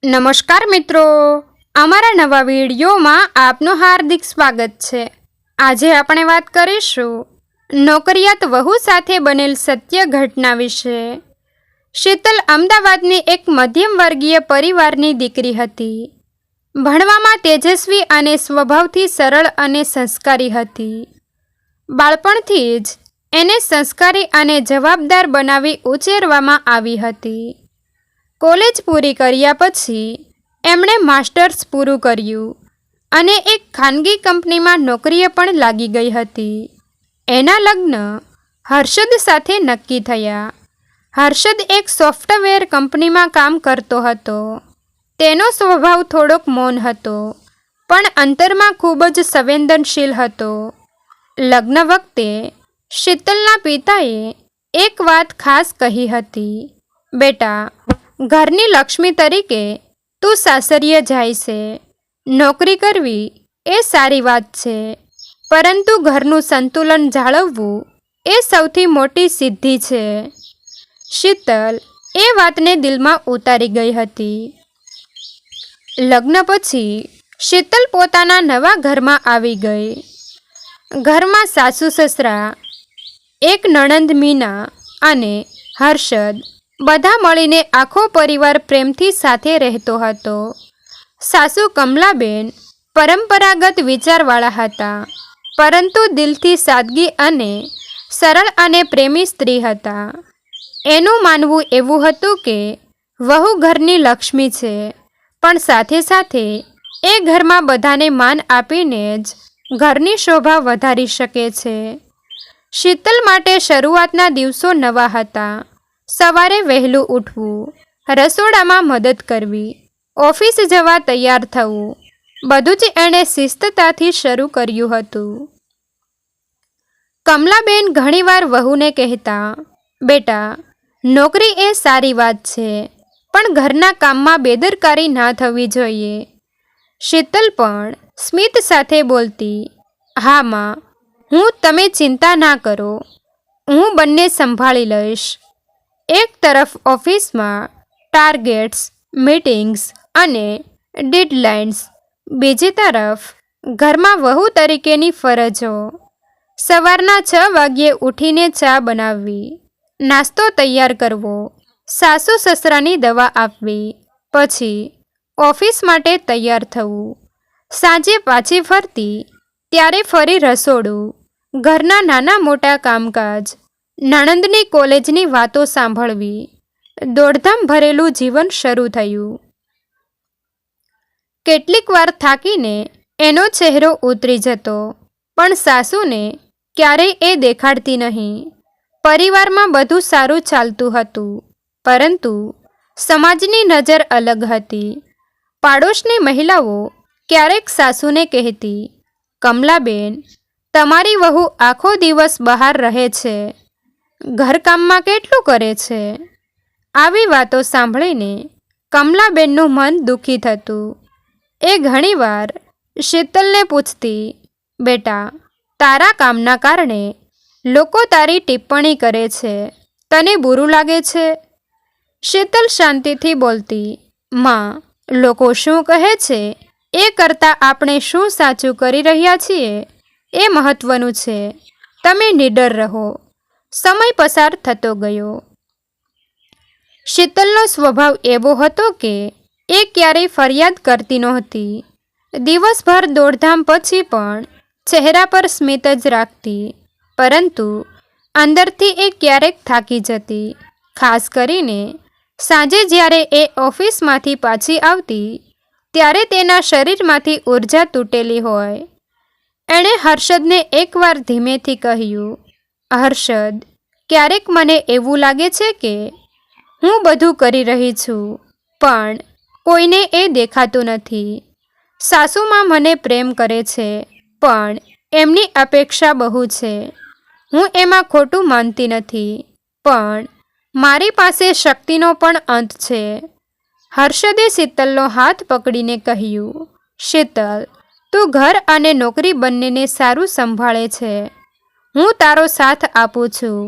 નમસ્કાર મિત્રો, અમારા નવા વિડીયોમાં આપનું હાર્દિક સ્વાગત છે। આજે આપણે વાત કરીશું નોકરિયાત વહુ સાથે બનેલ સત્ય ઘટના વિશે। શીતલ અમદાવાદની એક મધ્યમ વર્ગીય પરિવારની દીકરી હતી। ભણવામાં તેજસ્વી અને સ્વભાવથી સરળ અને સંસ્કારી હતી। બાળપણથી જ એને સંસ્કારી અને જવાબદાર બનાવી ઉછેરવામાં આવી હતી। કોલેજ પૂરી કર્યા પછી એમણે માસ્ટર્સ પૂરું કર્યું અને એક ખાનગી કંપનીમાં નોકરીએ પણ લાગી ગઈ હતી। એના લગ્ન હર્ષદ સાથે નક્કી થયા। હર્ષદ એક સોફ્ટવેર કંપનીમાં કામ કરતો હતો। તેનો સ્વભાવ થોડોક મૌન હતો, પણ અંતરમાં ખૂબ જ સંવેદનશીલ હતો। લગ્ન વખતે શીતલના પિતાએ એક વાત ખાસ કહી હતી, બેટા, ઘરની લક્ષ્મી તરીકે તું સાસરીએ જાય છે। નોકરી કરવી એ સારી વાત છે, પરંતુ ઘરનું સંતુલન જાળવવું એ સૌથી મોટી સિદ્ધિ છે। શીતલ એ વાતને દિલમાં ઉતારી ગઈ હતી। લગ્ન પછી શીતલ પોતાના નવા ઘરમાં આવી ગઈ। ઘરમાં સાસુ સસરા, એક નણંદ મીના અને હર્ષદ, બધા મળીને આખો પરિવાર પ્રેમથી સાથે રહેતો હતો। સાસુ કમલાબેન પરંપરાગત વિચારવાળા હતા, પરંતુ દિલથી સાદગી અને સરળ અને પ્રેમી સ્ત્રી હતા। એનું માનવું એવું હતું કે વહુ ઘરની લક્ષ્મી છે, પણ સાથે સાથે એ ઘરમાં બધાને માન આપીને જ ઘરની શોભા વધારી શકે છે। શીતલ માટે શરૂઆતના દિવસો નવા હતા। સવારે વહેલું ઉઠવું, રસોડામાં મદદ કરવી, ઓફિસ જવા તૈયાર થવું, બધું જ એણે શિસ્તતાથી શરૂ કર્યું હતું। કમલાબેન ઘણીવાર વહુને કહેતા, બેટા, નોકરી એ સારી વાત છે, પણ ઘરના કામમાં બેદરકારી ના થવી જોઈએ। શીતલ પણ સ્મિત સાથે બોલતી, હા માં, તમે ચિંતા ના કરો, હું બંને સંભાળી લઈશ। એક તરફ ઓફિસમાં ટાર્ગેટ્સ, મીટિંગ્સ અને ડેડલાઇન્સ, બીજી તરફ ઘરમાં વહુ તરીકેની ફરજો। સવારના 6 વાગ્યે ઉઠીને ચા બનાવવી, નાસ્તો તૈયાર કરવો, સાસુ સસરાની દવા આપવી, પછી ઓફિસ માટે તૈયાર થવું, સાંજે પાછી ફરતી ત્યારે ફરી રસોડું, ઘરના નાના મોટા કામકાજ, નણંદની કોલેજની વાતો સાંભળવી, દોડધામ ભરેલું જીવન શરૂ થયું। કેટલીક વાર થાકીને એનો ચહેરો ઉતરી જતો, પણ સાસુને ક્યારેય એ દેખાડતી નહીં। પરિવારમાં બધું સારું ચાલતું હતું, પરંતુ સમાજની નજર અલગ હતી। પાડોશની મહિલાઓ ક્યારેક સાસુને કહેતી, કમલાબેન, તમારી વહુ આખો દિવસ બહાર રહે છે, ઘરકામમાં કેટલું કરે છે? આવી વાતો સાંભળીને કમલાબેનનું મન દુઃખી થતું। એ ઘણીવાર શીતલને પૂછતી, બેટા, તારા કામના કારણે લોકો તારી ટિપ્પણી કરે છે, તને બુરું લાગે છે? શીતલ શાંતિથી બોલતી, માં, લોકો શું કહે છે એ કરતાં આપણે શું સાચું કરી રહ્યા છીએ એ મહત્વનું છે। તમે નીડર રહો। સમય પસાર થતો ગયો। શીતલનો સ્વભાવ એવો હતો કે એ ક્યારેય ફરિયાદ કરતી નહોતી। દિવસભર દોડધામ પછી પણ ચહેરા પર સ્મિત જ રાખતી, પરંતુ અંદરથી એ ક્યારેક થાકી જતી। ખાસ કરીને સાંજે જ્યારે એ ઓફિસમાંથી પાછી આવતી, ત્યારે તેના શરીરમાંથી ઊર્જા તૂટેલી હોય। એણે હર્ષદને એકવાર ધીમેથી કહ્યું, હર્ષદ, ક્યારેક મને એવું લાગે છે કે હું બધું કરી રહી છું, પણ કોઈને એ દેખાતું નથી। સાસુમાં મને પ્રેમ કરે છે, પણ એમની અપેક્ષા બહુ છે। હું એમાં ખોટું માનતી નથી, પણ મારી પાસે શક્તિનો પણ અંત છે। હર્ષદે શીતલનો હાથ પકડીને કહ્યું, શીતલ, તું ઘર અને નોકરી બંનેને સારું સંભાળે છે। હું તારો સાથ આપું છું।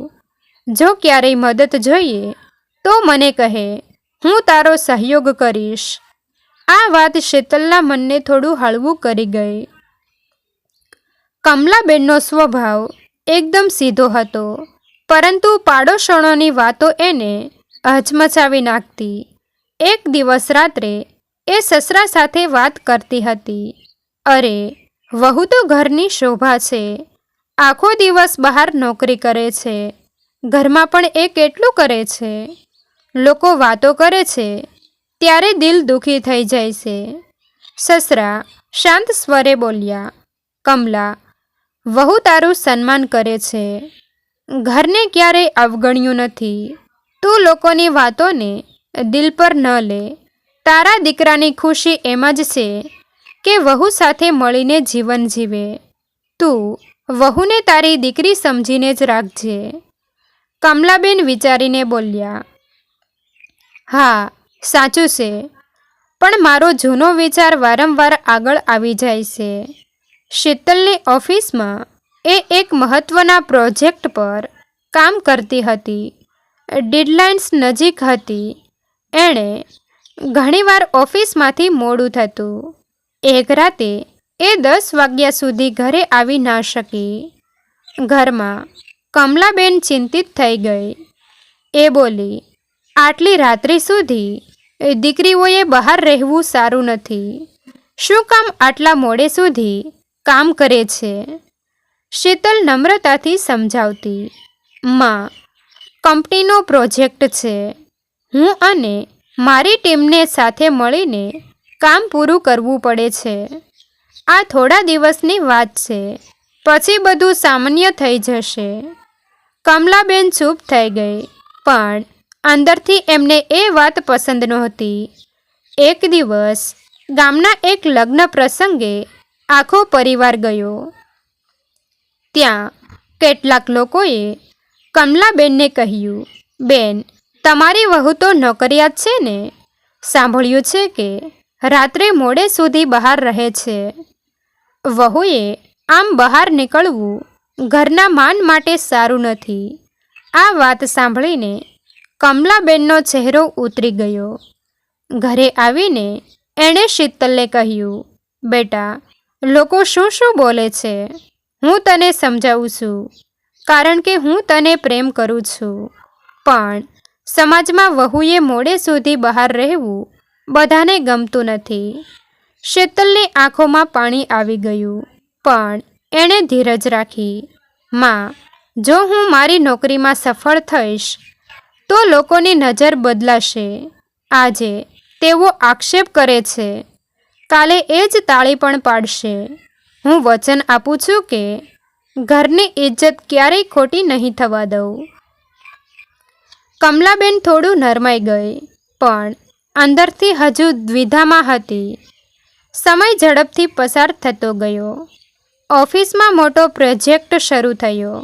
જો ક્યારેય મદદ જોઈએ તો મને કહે, હું તારો સહયોગ કરીશ। આ વાત શીતલના મનને થોડું હળવું કરી ગઈ. કમલાબેનનો સ્વભાવ એકદમ સીધો હતો, પરંતુ પાડોશણોની વાતો એને હચમચાવી નાખતી. એક દિવસ રાત્રે એ સસરા સાથે વાત કરતી હતી. અરે, વહુ તો ઘરની શોભા છે. આખો દિવસ બહાર નોકરી કરે છે, ઘરમાં પણ એ કેટલું કરે છે. લોકો વાતો કરે છે ત્યારે દિલ દુખી થઈ જાય છે. સસરા શાંત સ્વરે બોલ્યા, કમલા, વહુ તારું સન્માન કરે છે, ઘરને ક્યારેય અવગણ્યું નથી. તું લોકોની વાતોને દિલ પર ન લે. તારા દીકરાની ખુશી એમાં જ છે કે વહુ સાથે મળીને જીવન જીવે. તું વહુને તારી દીકરી સમજીને જ રાખજે. કમલાબેન વિચારીને બોલ્યા, હા, સાચું છે, પણ મારો જૂનો વિચાર વારંવાર આગળ આવી જાય છે. શીતલની ઓફિસમાં એ એક મહત્ત્વના પ્રોજેક્ટ પર કામ કરતી હતી. ડેડલાઇન્સ નજીક હતી. એણે ઘણીવાર ઓફિસમાંથી મોડું થતું. એક રાતે એ 10 વાગ્યા સુધી ઘરે આવી ના શકી. ઘરમાં કમલાબેન ચિંતિત થઈ ગઈ. એ બોલી, આટલી રાત્રિ સુધી દીકરીઓએ બહાર રહેવું સારું નથી. શું કામ આટલા મોડે સુધી કામ કરે છે? શીતલ નમ્રતાથી સમજાવતી, માં, કંપનીનો પ્રોજેક્ટ છે. હું અને મારી ટીમને સાથે મળીને કામ પૂરું કરવું પડે છે. આ થોડા દિવસની વાત છે, પછી બધું સામાન્ય થઈ જશે. કમલાબેન ચૂપ થઈ ગઈ, પણ અંદરથી એમને એ વાત પસંદ નહોતી. એક દિવસ ગામના એક લગ્ન પ્રસંગે આખો પરિવાર ગયો. ત્યાં કેટલાક લોકોએ કમલાબેનને કહ્યું, બેન, તમારી વહુ તો નોકરિયાત છે ને? સાંભળ્યું છે કે રાત્રે મોડે સુધી બહાર રહે છે. વહુએ આમ બહાર નીકળવું ઘરના માન માટે સારું નથી. આ વાત સાંભળીને કમલાબેનનો ચહેરો ઉતરી ગયો. ઘરે આવીને એણે શીતલને કહ્યું, બેટા, લોકો શું શું બોલે છે? હું તને સમજાવું છું, કારણ કે હું તને પ્રેમ કરું છું. પણ સમાજમાં વહુએ મોડે સુધી બહાર રહેવું બધાને ગમતું નથી. શીતલની આંખોમાં પાણી આવી ગયું, પણ એણે ધીરજ રાખી. માં, જો હું મારી નોકરીમાં સફળ થઈશ તો લોકોની નજર બદલાશે. આજે તેઓ આક્ષેપ કરે છે, કાલે એ જ તાળી પણ પાડશે. હું વચન આપું છું કે ઘરની ઇજ્જત ક્યારેય ખોટી નહીં થવા દઉં. કમલાબેન થોડું નરમાઈ ગઈ, પણ અંદરથી હજુ દ્વિધામાં હતી. સમય ઝડપથી પસાર થતો ગયો. ઓફિસમાં મોટો પ્રોજેક્ટ શરૂ થયો.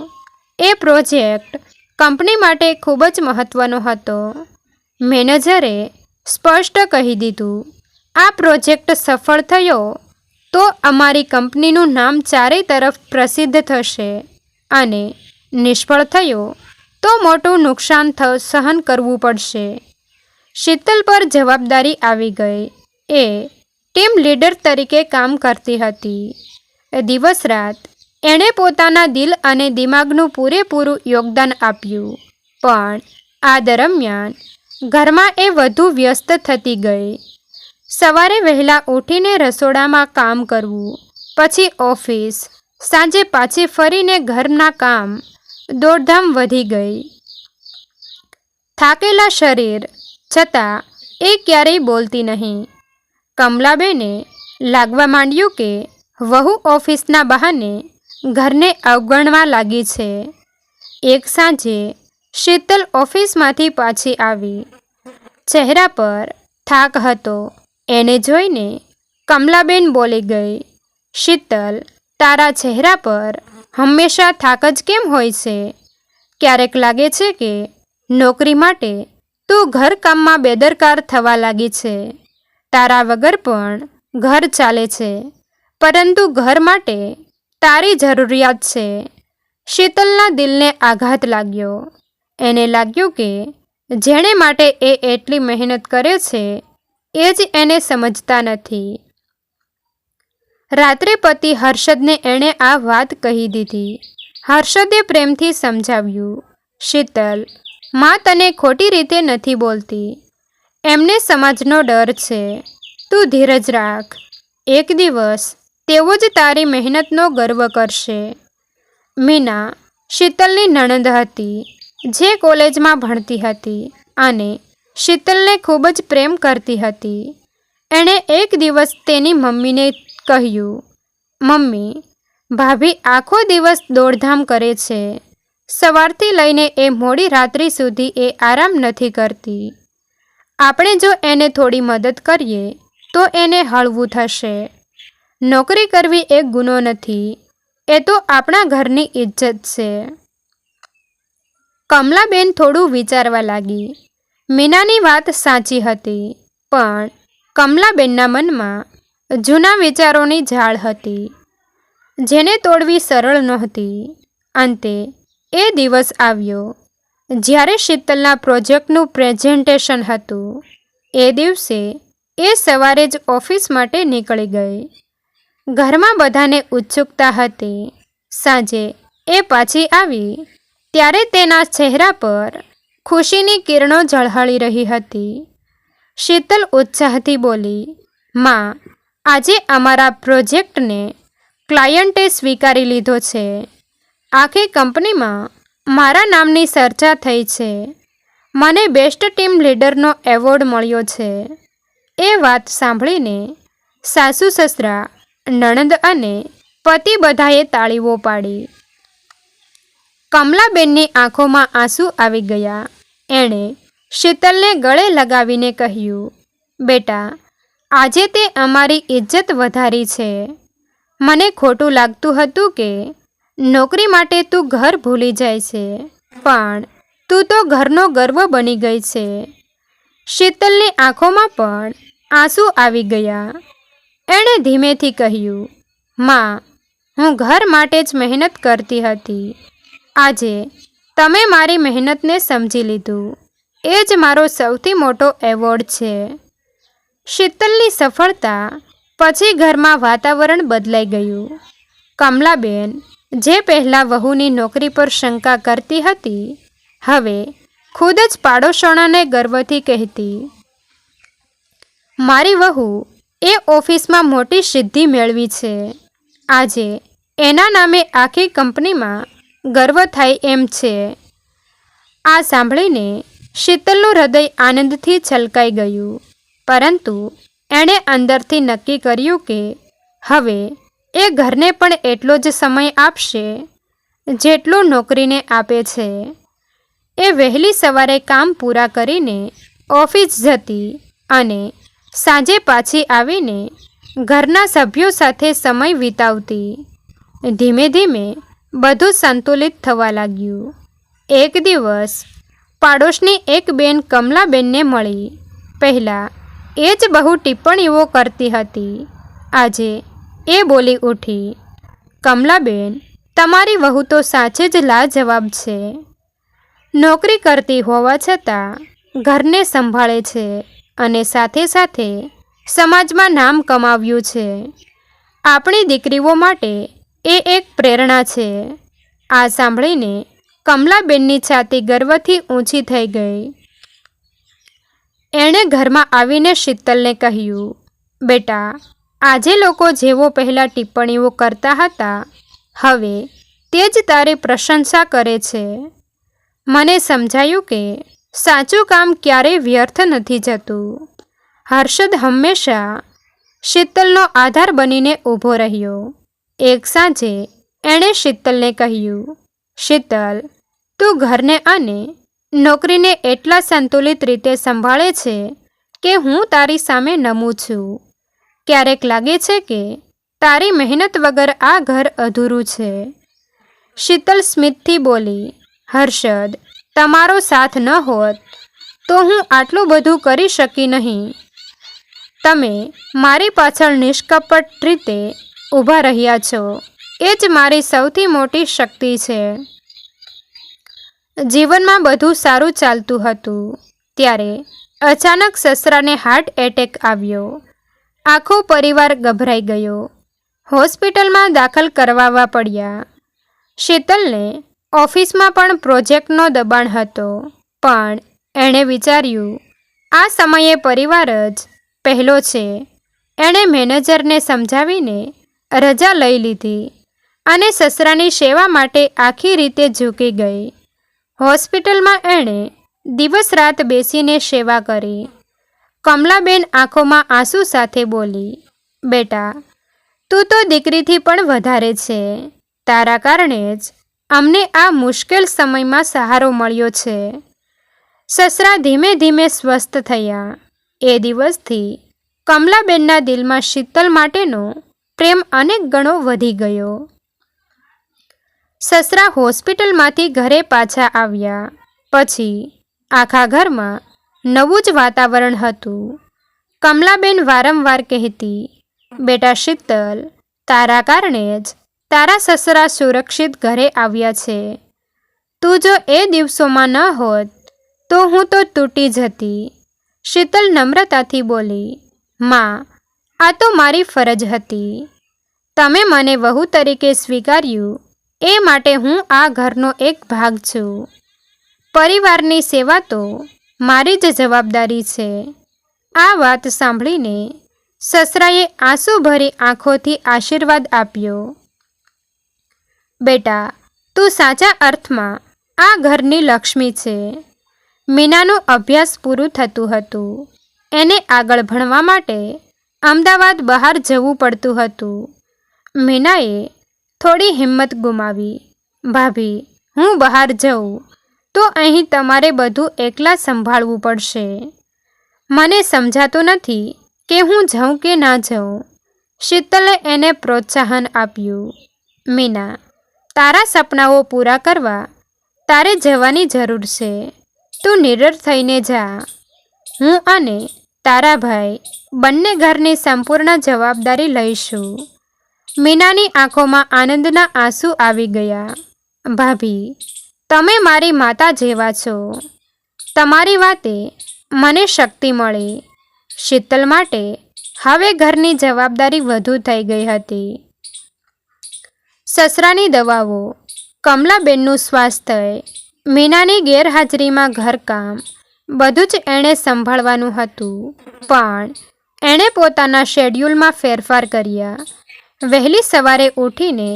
એ પ્રોજેક્ટ કંપની માટે ખૂબ જ મહત્ત્વનો હતો. મેનેજરે સ્પષ્ટ કહી દીધું, આ પ્રોજેક્ટ સફળ થયો તો અમારી કંપનીનું નામ ચારે તરફ પ્રસિદ્ધ થશે, અને નિષ્ફળ થયો તો મોટું નુકસાન સહન કરવું પડશે. શીતલ પર જવાબદારી આવી ગઈ. એ ટીમ લીડર તરીકે કામ કરતી હતી. દિવસ રાત એણે પોતાના દિલ અને દિમાગનું પૂરેપૂરું યોગદાન આપ્યું. પણ આ દરમિયાન ઘરમાં એ વધુ વ્યસ્ત થતી ગઈ. સવારે વહેલા ઉઠીને રસોડામાં કામ કરવું, પછી ઓફિસ, સાંજે પાછી ફરીને ઘરના કામ. દોડધામ વધી ગઈ. થાકેલા શરીર છતાં એ ક્યારેય બોલતી નહીં. કમલાબેને લાગવા માંડ્યું કે વહુ ઓફિસના બહાને ઘરને અવગણવા લાગી છે. એક સાંજે શીતલ ઓફિસમાંથી પાછી આવી. ચહેરા પર થાક હતો. એને જોઈને કમલાબેન બોલી ગઈ, શીતલ, તારા ચહેરા પર હંમેશા થાક જ કેમ હોય છે? ક્યારેક લાગે છે કે નોકરી માટે તું ઘરકામમાં બેદરકાર થવા લાગી છે. તારા વગર પણ ઘર ચાલે છે, પરંતુ ઘર માટે તારી જરૂરિયાત છે. શીતલના દિલને આઘાત લાગ્યો. એને લાગ્યું કે જેણે માટે એ એટલી મહેનત કરે છે એ જ એને સમજતા નથી. રાત્રે પતિ હર્ષદને એણે આ વાત કહી દીધી. હર્ષદે પ્રેમથી સમજાવ્યું, શીતલ, માં તને ખોટી રીતે નથી બોલતી. એમને સમાજનો ડર છે. તું ધીરજ રાખ. એક દિવસ તેઓ જ તારી મહેનતનો ગર્વ કરશે. મીના શીતલની નણંદ હતી, જે કોલેજમાં ભણતી હતી અને શીતલને ખૂબ જ પ્રેમ કરતી હતી. એણે એક દિવસ તેની મમ્મીને કહ્યું, મમ્મી, ભાભી આખો દિવસ દોડધામ કરે છે. સવારથી લઈને એ મોડી રાત્રિ સુધી એ આરામ નથી કરતી. આપણે જો એને થોડી મદદ કરીએ તો એને હળવું થશે. નોકરી કરવી એક ગુનો નથી, એ તો આપણા ઘરની ઇજ્જત છે. કમલાબેન થોડું વિચારવા લાગી. મીનાની વાત સાચી હતી, પણ કમલાબેનના મનમાં જૂના વિચારોની ઝાડ હતી, જેને તોડવી સરળ નહોતી. અંતે એ દિવસ આવ્યો જ્યારે શીતલના પ્રોજેક્ટનું પ્રેઝન્ટેશન હતું. એ દિવસે એ સવારે જ ઓફિસ માટે નીકળી ગઈ. ઘરમાં બધાને ઉત્સુકતા હતી. સાંજે એ પાછી આવી ત્યારે તેના ચહેરા પર ખુશીની કિરણો ઝળહળી રહી હતી. શીતલ ઉત્સાહથી બોલી, માં, આજે અમારા પ્રોજેક્ટને ક્લાયન્ટે સ્વીકારી લીધો છે. આખી કંપનીમાં મારા નામની ચર્ચા થઈ છે. મને બેસ્ટ ટીમ લીડરનો એવોર્ડ મળ્યો છે. એ વાત સાંભળીને સાસુ સસરા, નણંદ અને પતિ બધાએ તાળીઓ પાડી. કમલાબેનની આંખોમાં આંસુ આવી ગયા. એણે શીતલને ગળે લગાવીને કહ્યું, બેટા, આજે તે અમારી ઇજ્જત વધારી છે. મને ખોટું લાગતું હતું કે નોકરી માટે તું ઘર ભૂલી જાય છે, પણ તું તો ઘરનો ગર્વ બની ગઈ છે. શીતલની આંખોમાં પણ આંસુ આવી ગયા. એણે ધીમેથી કહ્યું, માં, હું ઘર માટે જ મહેનત કરતી હતી. આજે તમે મારી મહેનતને સમજી લીધું. એ જ મારો સૌથી મોટો એવોર્ડ છે. શીતલની સફળતા પછી ઘરમાં વાતાવરણ બદલાઈ ગયું. કમલાબેન, જે પહેલાં વહુની નોકરી પર શંકા કરતી હતી, હવે ખુદ જ પાડોશોણાને ગર્વથી કહેતી, મારી વહુ એ ઓફિસમાં મોટી સિદ્ધિ મેળવી છે. આજે એના નામે આખી કંપનીમાં ગર્વ થાય એમ છે. આ સાંભળીને શીતલનું હૃદય આનંદથી છલકાઈ ગયું, પરંતુ એણે અંદરથી નક્કી કર્યું કે હવે એ ઘરને પણ એટલો જ સમય આપશે જેટલો નોકરીને આપે છે. એ વહેલી સવારે કામ પૂરા કરીને ઓફિસ જતી અને સાંજે પાછી આવીને ઘરના સભ્યો સાથે સમય વિતાવતી. ધીમે ધીમે બધું સંતુલિત થવા લાગ્યું. એક દિવસ પાડોશની એક બેન કમલાબેનને મળી. પહેલાં એ જ બહુ ટિપ્પણીઓ કરતી હતી. આજે એ બોલી ઉઠી, કમલાબેન, તમારી વહુ તો સાચે જ લાજવાબ છે. નોકરી કરતી હોવા છતાં ઘરને સંભાળે છે અને સાથે સાથે સમાજમાં નામ કમાવ્યું છે. આપણી દીકરીઓ માટે એ એક પ્રેરણા છે. આ સાંભળીને કમલાબેનની છાતી ગર્વથી ઊંચી થઈ ગઈ. એણે ઘરમાં આવીને શીતલને કહ્યું, બેટા, આજે લોકો જેવો પહેલાં ટિપ્પણીઓ કરતા હતા, હવે તે જ તારી પ્રશંસા કરે છે. મને સમજાયું કે સાચું કામ ક્યારેય વ્યર્થ નથી જતું. હર્ષદ હંમેશા શીતલનો આધાર બનીને ઊભો રહ્યો. એક સાંજે એણે શીતલને કહ્યું, શીતલ, તું ઘરને અને નોકરીને એટલા સંતુલિત રીતે સંભાળે છે કે હું તારી સામે નમું છું. ક્યારેક લાગે છે કે તારી મહેનત વગર આ ઘર અધૂરું છે. શીતલ સ્મિતથી બોલી, હર્ષદ, તમારો સાથ ન હોત તો હું આટલું બધું કરી શકી નહીં. તમે મારી પાછળ નિષ્કપટ રીતે ઊભા રહ્યા છો, એ જ મારી સૌથી મોટી શક્તિ છે. જીવનમાં બધું સારું ચાલતું હતું ત્યારે અચાનક સસરાને હાર્ટ એટેક આવ્યો. આખો પરિવાર ગભરાઈ ગયો. હોસ્પિટલમાં દાખલ કરવાવા પડ્યા. શીતલને ઓફિસમાં પણ પ્રોજેક્ટનો દબાણ હતો, પણ એણે વિચાર્યું આ સમયે પરિવાર જ પહેલો છે. એણે મેનેજરને સમજાવીને રજા લઈ લીધી અને સસરાની સેવા માટે આખી રીતે ઝૂકી ગઈ. હોસ્પિટલમાં એણે દિવસ રાત બેસીને સેવા કરી. કમલાબેન આંખોમાં આંસુ સાથે બોલી, બેટા, તું તો દીકરીથી પણ વધારે છે. તારા કારણે જ અમને આ મુશ્કેલ સમયમાં સહારો મળ્યો છે. સસરા ધીમે ધીમે સ્વસ્થ થયા. એ દિવસથી કમલાબેનના દિલમાં શીતલ માટેનો પ્રેમ અનેક ગણો વધી ગયો. સસરા હોસ્પિટલમાંથી ઘરે પાછા આવ્યા પછી આખા ઘરમાં નવું જ વાતાવરણ હતું. કમલાબેન વારંવાર કહેતી, બેટા શીતલ, તારા કારણે જ તારા સસરા સુરક્ષિત ઘરે આવ્યા છે. તું જો એ દિવસોમાં ન હોત તો હું તો તૂટી જતી. શીતલ નમ્રતાથી બોલી, માં, આ તો મારી ફરજ હતી. તમે મને વહુ તરીકે સ્વીકાર્યું એ માટે હું આ ઘરનો એક ભાગ છું. પરિવારની સેવા તો મારી જ જવાબદારી છે. આ વાત સાંભળીને સસરાએ આંસુભરી આંખોથી આશીર્વાદ આપ્યો. બેટા, તું સાચા અર્થમાં આ ઘરની લક્ષ્મી છે. મીનાનું અભ્યાસ પૂરું થતું હતું. એને આગળ ભણવા માટે અમદાવાદ બહાર જવું પડતું હતું. મીનાએ થોડી હિંમત ગુમાવી. ભાભી, હું બહાર જઉં તો અહીં તમારે બધું એકલા સંભાળવું પડશે. મને સમજાતું નથી કે હું જાઉં કે ના જાઉં. શીતલે એને પ્રોત્સાહન આપ્યું. મીના, તારા સપનાઓ પૂરા કરવા તારે જવાની જરૂર છે. તું નિડર થઈને જા. હું અને તારા ભાઈ બંને ઘરની સંપૂર્ણ જવાબદારી લઈશું. મીનાની આંખોમાં આનંદના આંસુ આવી ગયા. ભાભી, તમે મારી માતા જેવા છો. તમારી વાતે મને શક્તિ મળી. શીતલ માટે હવે ઘરની જવાબદારી વધુ થઈ ગઈ હતી. સસરાની દવાઓ, કમલાબેનનું સ્વાસ્થ્ય, મીનાની ગેરહાજરીમાં ઘરકામ, બધું જ એણે સંભાળવાનું હતું. પણ એણે પોતાના શેડ્યુલમાં ફેરફાર કર્યા. વહેલી સવારે ઉઠીને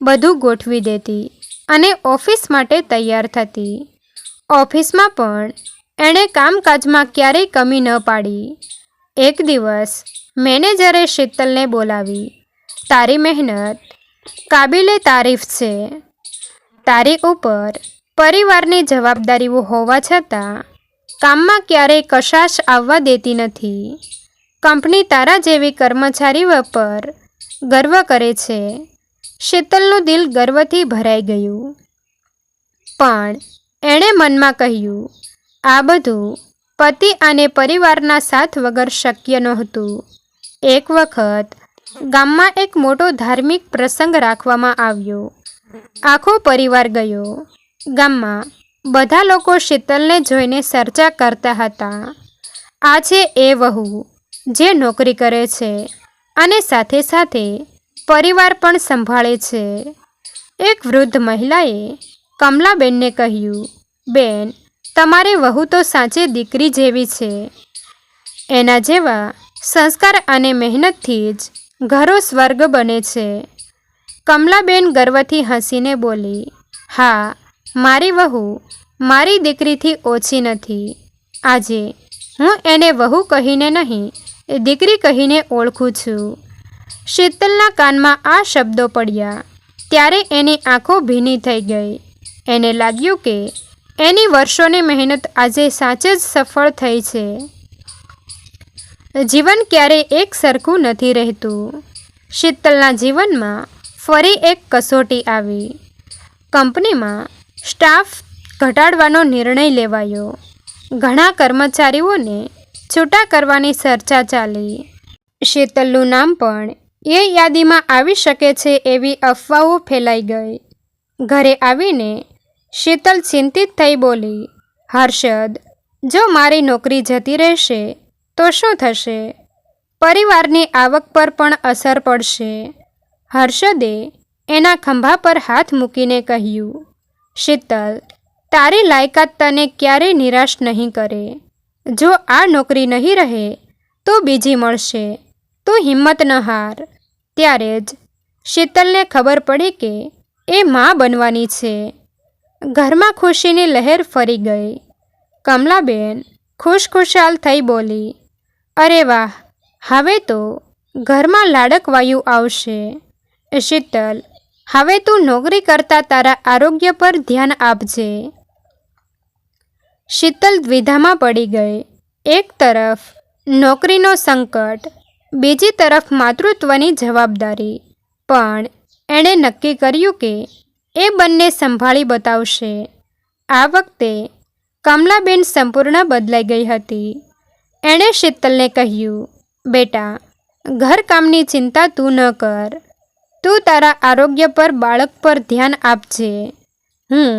બધું ગોઠવી દેતી અને ઓફિસ માટે તૈયાર થતી. ઓફિસમાં પણ એણે કામકાજમાં ક્યારેય કમી ન પાડી. એક દિવસ મેનેજરે શીતલને બોલાવી. તારી મહેનત કાબિલે તારીફ છે. તારી ઉપર પરિવારની જવાબદારીઓ હોવા છતાં કામમાં ક્યારેય કશાશ આવવા દેતી નથી. કંપની તારા જેવી કર્મચારીઓ પર ગર્વ કરે છે. શીતલનું દિલ ગર્વથી ભરાઈ ગયું. પણ એણે મનમાં કહ્યું, આ બધું પતિ અને પરિવારના સાથ વગર શક્ય નહોતું. એક વખત ગામમાં એક મોટો ધાર્મિક પ્રસંગ રાખવામાં આવ્યો. આખો પરિવાર ગયો. ગામમાં બધા લોકો શીતલને જોઈને ચર્ચા કરતા હતા. આ છે એ વહુ જે નોકરી કરે છે અને સાથે સાથે પરિવાર પણ સંભાળે છે. એક વૃદ્ધ મહિલાએ કમલાબેનને કહ્યું, બેન, તમારી વહુ તો સાચે દીકરી જેવી છે. એના જેવા સંસ્કાર અને મહેનતથી જ ઘરો સ્વર્ગ બને છે. કમલાબેન ગર્વથી હસીને બોલી, હા, મારી વહુ મારી દીકરીથી ઓછી નથી. આજે હું એને વહુ કહીને નહીં, દીકરી કહીને ઓળખું છું. શીતલના કાનમાં આ શબ્દો પડ્યા ત્યારે એની આંખો ભીની થઈ ગઈ. એને લાગ્યું કે એની વર્ષોની મહેનત આજે સાચે જ સફળ થઈ છે. જીવન ક્યારેય એક સરખું નથી રહેતું. શીતલના જીવનમાં ફરી એક કસોટી આવી. કંપનીમાં સ્ટાફ ઘટાડવાનો નિર્ણય લેવાયો. ઘણા કર્મચારીઓને છૂટા કરવાની ચર્ચા ચાલી. શીતલનું નામ પણ એ યાદીમાં આવી શકે છે એવી અફવાઓ ફેલાઈ ગઈ. ઘરે આવીને શીતલ ચિંતિત થઈ બોલી, હર્ષદ, જો મારી નોકરી જતી રહેશે તો શું થશે? પરિવારની આવક પર પણ અસર પડશે. હર્ષદે એના ખંભા પર હાથ મૂકીને કહ્યું, શીતલ, તારી લાયકાત તને ક્યારેય નિરાશ નહીં કરે. જો આ નોકરી નહીં રહે તો બીજી મળશે. તું હિંમત ન હાર. ત્યારે જ શીતલને ખબર પડી કે એ માં બનવાની છે. ઘરમાં ખુશીની લહેર ફરી ગઈ. કમલાબેન ખુશખુશાલ થઈ બોલી, અરે વાહ, હવે તો ઘરમાં લાડક વાયુ આવશે. શીતલ, હવે તું નોકરી કરતાં તારા આરોગ્ય પર ધ્યાન આપજે. શીતલ દ્વિધામાં પડી ગઈ. એક તરફ નોકરીનો સંકટ, બીજી તરફ માતૃત્વની જવાબદારી. પણ એણે નક્કી કર્યું કે એ બંને સંભાળી બતાવશે. આ વખતે કમલાબેન સંપૂર્ણ બદલાઈ ગઈ હતી. એણે શીતલને કહ્યું, બેટા, ઘરકામની ચિંતા તું ન કર. તું તારા આરોગ્ય પર, બાળક પર ધ્યાન આપજે. હું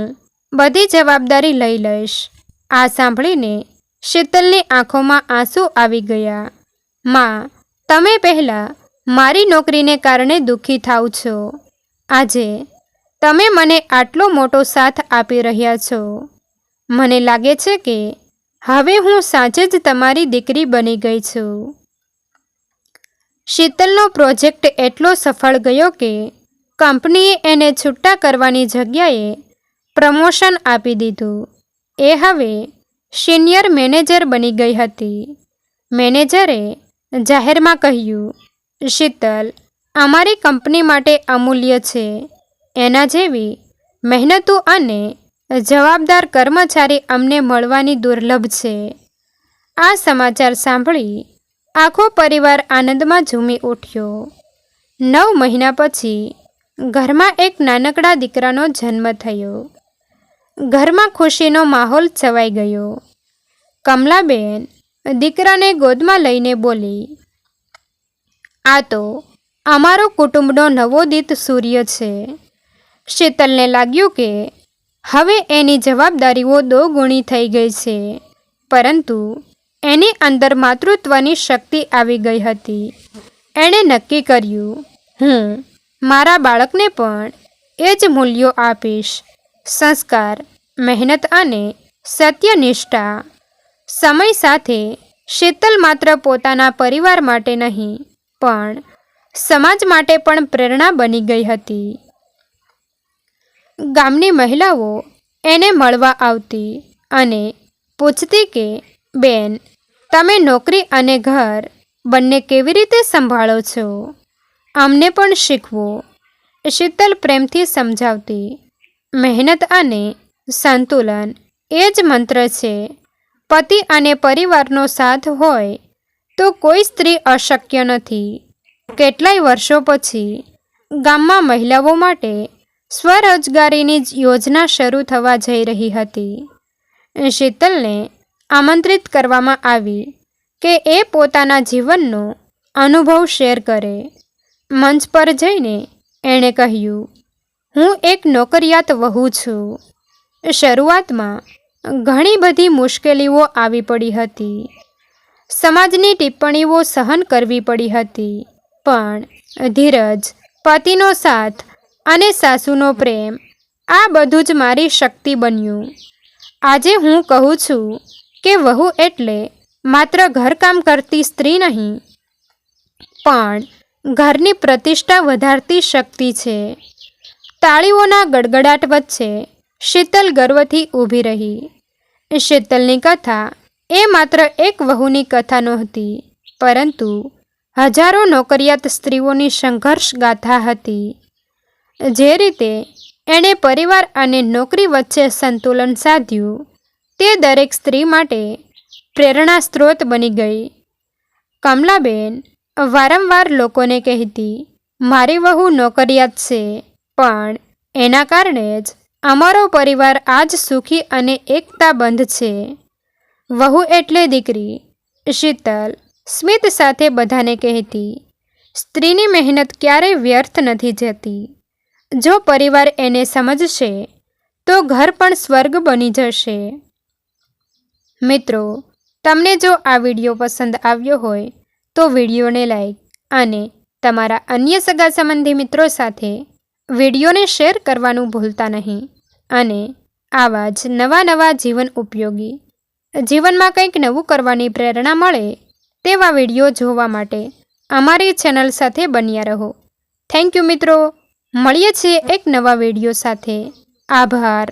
બધી જવાબદારી લઈ લઈશ. આ સાંભળીને શીતલની આંખોમાં આંસુ આવી ગયા. માં, તમે પહેલાં મારી નોકરીને કારણે દુઃખી થાવ છો. આજે તમે મને આટલો મોટો સાથ આપી રહ્યા છો. મને લાગે છે કે હવે હું સાચે જ તમારી દીકરી બની ગઈ છું. શીતલનો પ્રોજેક્ટ એટલો સફળ ગયો કે કંપનીએ એને છૂટા કરવાની જગ્યાએ પ્રમોશન આપી દીધું. એ હવે સિનિયર મેનેજર બની ગઈ હતી. મેનેજરે જાહેરમાં કહ્યું, શીતલ અમારી કંપની માટે અમૂલ્ય છે. એના જેવી મહેનતુ અને જવાબદાર કર્મચારી અમને મળવાની દુર્લભ છે. આ સમાચાર સાંભળી આખો પરિવાર આનંદમાં ઝૂમી ઉઠ્યો. 9 મહિના પછી ઘરમાં એક નાનકડા દીકરાનો જન્મ થયો. ઘરમાં ખુશીનો માહોલ છવાઈ ગયો. કમલાબેન દીકરાને ગોદમાં લઈને બોલી, આ તો અમારો કુટુંબનો નવોદિત સૂર્ય છે. શીતલને લાગ્યું કે હવે એની જવાબદારીઓ 2 ગુણી થઈ ગઈ છે. પરંતુ એની અંદર માતૃત્વની શક્તિ આવી ગઈ હતી. એણે નક્કી કર્યું, હું મારા બાળકને પણ એ જ મૂલ્યો આપીશ. સંસ્કાર, મહેનત અને સત્યનિષ્ઠા. સમય સાથે શીતલ માત્ર પોતાના પરિવાર માટે નહીં પણ સમાજ માટે પણ પ્રેરણા બની ગઈ હતી. ગામની મહિલાઓ એને મળવા આવતી અને પૂછતી કે બેન, તમે નોકરી અને ઘર બંને કેવી રીતે સંભાળો છો? અમને પણ શીખવો. શીતલ પ્રેમથી સમજાવતી, મહેનત અને સંતુલન એ જ મંત્ર છે. પતિ અને પરિવારનો સાથ હોય તો કોઈ સ્ત્રી અશક્ય નથી. કેટલાય વર્ષો પછી ગામમાં મહિલાઓ માટે સ્વરોજગારીની યોજના શરૂ થવા જઈ રહી હતી. શીતલને આમંત્રિત કરવામાં આવી કે એ પોતાના જીવનનો અનુભવ શેર કરે. મંચ પર જઈને એણે કહ્યું, હું એક નોકરિયાત વહુ છું. શરૂઆતમાં ઘણી બધી મુશ્કેલીઓ આવી પડી હતી. સમાજની ટિપ્પણીઓ સહન કરવી પડી હતી. પણ ધીરજ, પતિનો સાથ અને સાસુનો પ્રેમ, આ બધું જ મારી શક્તિ બન્યું. આજે હું કહું છું કે વહુ એટલે માત્ર ઘરકામ કરતી સ્ત્રી નહીં પણ ઘરની પ્રતિષ્ઠા વધારતી શક્તિ છે. તાળીઓના ગડગડાટ વચ્ચે શીતલ ગર્વથી ઊભી રહી. શીતલની કથા એ માત્ર એક વહુની કથા નહોતી પરંતુ હજારો નોકરિયાત સ્ત્રીઓની સંઘર્ષ ગાથા હતી. જે રીતે એણે પરિવાર અને નોકરી વચ્ચે સંતુલન સાધ્યું તે દરેક સ્ત્રી માટે પ્રેરણા સ્ત્રોત બની ગઈ. કમલાબેન વારંવાર લોકોને કહેતી, મારી વહુ નોકરિયાત છે પણ એના કારણે જ અમારો પરિવાર આજ સુખી અને એકતાબંધ છે. વહુ એટલે દીકરી. શીતલ સ્મિત સાથે બધાને કહેતી, સ્ત્રીની મહેનત ક્યારેય વ્યર્થ નથી જતી. જો પરિવાર એને સમજશે તો ઘર પણ સ્વર્ગ બની જશે. મિત્રો, તમને જો આ વિડીયો પસંદ આવ્યો હોય તો વિડીયોને લાઈક અને તમારા અન્ય સગા સંબંધી મિત્રો સાથે વિડીયોને શેર કરવાનું ભૂલતા નહીં. અને આવા જ નવા જીવન ઉપયોગી, જીવનમાં કંઈક નવું કરવાની પ્રેરણા મળે તેવા વિડીયો જોવા માટે અમારી ચેનલ સાથે બન્યા રહો. થેન્ક યુ મિત્રો. મળીએ છીએ એક નવા વિડીયો સાથે. આભાર.